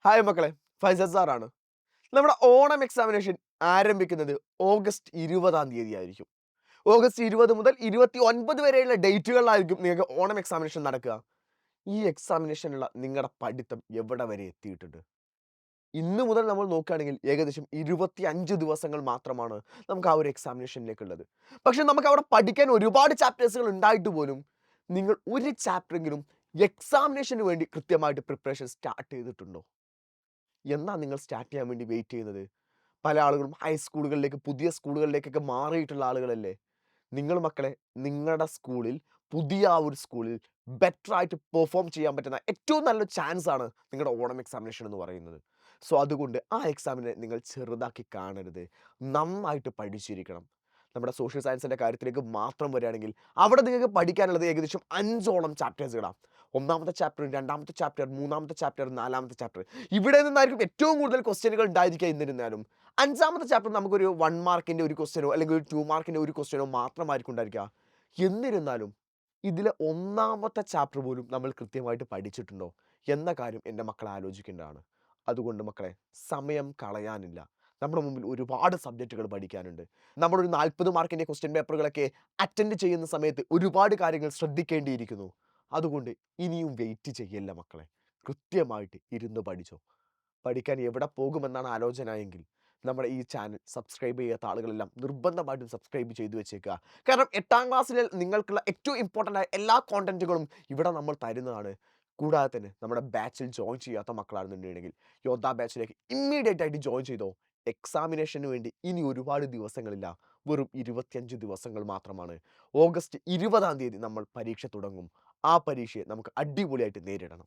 Hi മക്കളെ, ഫൈസൽ സാറാണ്. നമ്മുടെ ഓണം എക്സാമിനേഷൻ ആരംഭിക്കുന്നത് ഓഗസ്റ്റ് 20-ാം തീയതി ആയിരിക്കും. ഓഗസ്റ്റ് 20 മുതൽ 29 വരെയുള്ള ഡേറ്റുകളിലായിരിക്കും നിങ്ങൾക്ക് ഓണം എക്സാമിനേഷൻ നടക്കുക. ഈ എക്സാമിനേഷനുള്ള നിങ്ങളുടെ പഠിത്തം എവിടെ വരെ എത്തിയിട്ടുണ്ട്? ഇന്ന് മുതൽ നമ്മൾ നോക്കുകയാണെങ്കിൽ ഏകദേശം 25 ദിവസങ്ങൾ മാത്രമാണ് നമുക്ക് ആ ഒരു എക്സാമിനേഷനിലേക്കുള്ളത്. പക്ഷെ നമുക്ക് അവിടെ പഠിക്കാൻ ഒരുപാട് ചാപ്റ്റേഴ്സുകൾ ഉണ്ടായിട്ട് പോലും നിങ്ങൾ ഒരു ചാപ്റ്ററെങ്കിലും എക്സാമിനേഷന് വേണ്ടി കൃത്യമായിട്ട് പ്രിപ്പറേഷൻ സ്റ്റാർട്ട് ചെയ്തിട്ടുണ്ടോ? എന്നാ നിങ്ങൾ സ്റ്റാർട്ട് ചെയ്യാൻ വേണ്ടി വെയിറ്റ് ചെയ്യുന്നത്? പല ആളുകളും ഹൈസ്കൂളുകളിലേക്ക്, പുതിയ സ്കൂളുകളിലേക്കൊക്കെ മാറിയിട്ടുള്ള ആളുകളല്ലേ? നിങ്ങൾ മക്കളെ നിങ്ങളുടെ സ്കൂളിൽ, പുതിയ ആ ഒരു സ്കൂളിൽ ബെറ്റർ ആയിട്ട് പെർഫോം ചെയ്യാൻ പറ്റുന്ന ഏറ്റവും നല്ലൊരു ചാൻസ് ആണ് നിങ്ങളുടെ ഓണം എക്സാമിനേഷൻ എന്ന് പറയുന്നത്. സോ അതുകൊണ്ട് ആ എക്സാമിനെ നിങ്ങൾ ചെറുതാക്കി കാണരുത്. നന്നായിട്ട് പഠിച്ചിരിക്കണം. നമ്മുടെ സോഷ്യൽ സയൻസിന്റെ കാര്യത്തിലേക്ക് മാത്രം വരികയാണെങ്കിൽ അവിടെ നിങ്ങൾക്ക് പഠിക്കാനുള്ളത് ഏകദേശം 5 ഓളം ചാപ്റ്റേഴ്സുകളാണ്. ഒന്നാമത്തെ ചാപ്റ്റർ, രണ്ടാമത്തെ ചാപ്റ്റർ, മൂന്നാമത്തെ ചാപ്റ്റർ, നാലാമത്തെ ചാപ്റ്റർ. ഇവിടെ നിന്നായിരിക്കും ഏറ്റവും കൂടുതൽ ക്വസ്റ്റ്യനുകൾ ഉണ്ടായിരിക്കുക എന്നിരുന്നാലും അഞ്ചാമത്തെ ചാപ്റ്റർ നമുക്കൊരു 1 മാർക്കിന്റെ ഒരു ക്വസ്റ്റ്യനോ അല്ലെങ്കിൽ ഒരു 2 മാർക്കിന്റെ ഒരു ക്വസ്റ്റ്യനോ മാത്രമായിരിക്കും ഉണ്ടായിരിക്കുക. എന്നിരുന്നാലും ഇതിലെ ഒന്നാമത്തെ ചാപ്റ്റർ പോലും നമ്മൾ കൃത്യമായിട്ട് പഠിച്ചിട്ടുണ്ടോ എന്ന കാര്യം എൻ്റെ മക്കൾ ആലോചിക്കേണ്ടതാണ്. അതുകൊണ്ട് മക്കളെ, സമയം കളയാനില്ല. നമ്മുടെ മുമ്പിൽ ഒരുപാട് സബ്ജക്റ്റുകൾ പഠിക്കാനുണ്ട്. നമ്മളൊരു 40 മാർക്കിന്റെ ക്വസ്റ്റ്യൻ പേപ്പറുകളൊക്കെ അറ്റൻഡ് ചെയ്യുന്ന സമയത്ത് ഒരുപാട് കാര്യങ്ങൾ ശ്രദ്ധിക്കേണ്ടിയിരിക്കുന്നു. അതുകൊണ്ട് ഇനിയും വെയിറ്റ് ചെയ്യല്ല മക്കളെ. കൃത്യമായിട്ട് ഇരുന്ന് പഠിച്ചോ. പഠിക്കാൻ എവിടെ പോകുമെന്നാണ് ആലോചന എങ്കിൽ നമ്മുടെ ഈ ചാനൽ സബ്സ്ക്രൈബ് ചെയ്യാത്ത ആളുകളെല്ലാം നിർബന്ധമായിട്ടും സബ്സ്ക്രൈബ് ചെയ്തു വെച്ചേക്കുക. കാരണം 8ാം ക്ലാസ്സിൽ നിങ്ങൾക്കുള്ള ഏറ്റവും ഇമ്പോർട്ടൻ്റ് ആയ എല്ലാ കോണ്ടന്റുകളും ഇവിടെ നമ്മൾ തരുന്നതാണ്. കൂടാതെ തന്നെ നമ്മുടെ ബാച്ചിൽ ജോയിൻ ചെയ്യാത്ത മക്കളാണെന്നുണ്ടെങ്കിൽ യോദ്ധ ബാച്ചിലേക്ക് ഇമ്മീഡിയറ്റ് ആയിട്ട് ജോയിൻ ചെയ്തോ. എക്സാമിനേഷന് വേണ്ടി ഇനി ഒരുപാട് ദിവസങ്ങളില്ല. വെറും 25 ദിവസങ്ങൾ മാത്രമാണ്. ഓഗസ്റ്റ് 20-ാം തീയതി നമ്മൾ പരീക്ഷ തുടങ്ങും. ആ പരീക്ഷയെ നമുക്ക് അടിപൊളിയായിട്ട് നേരിടണം.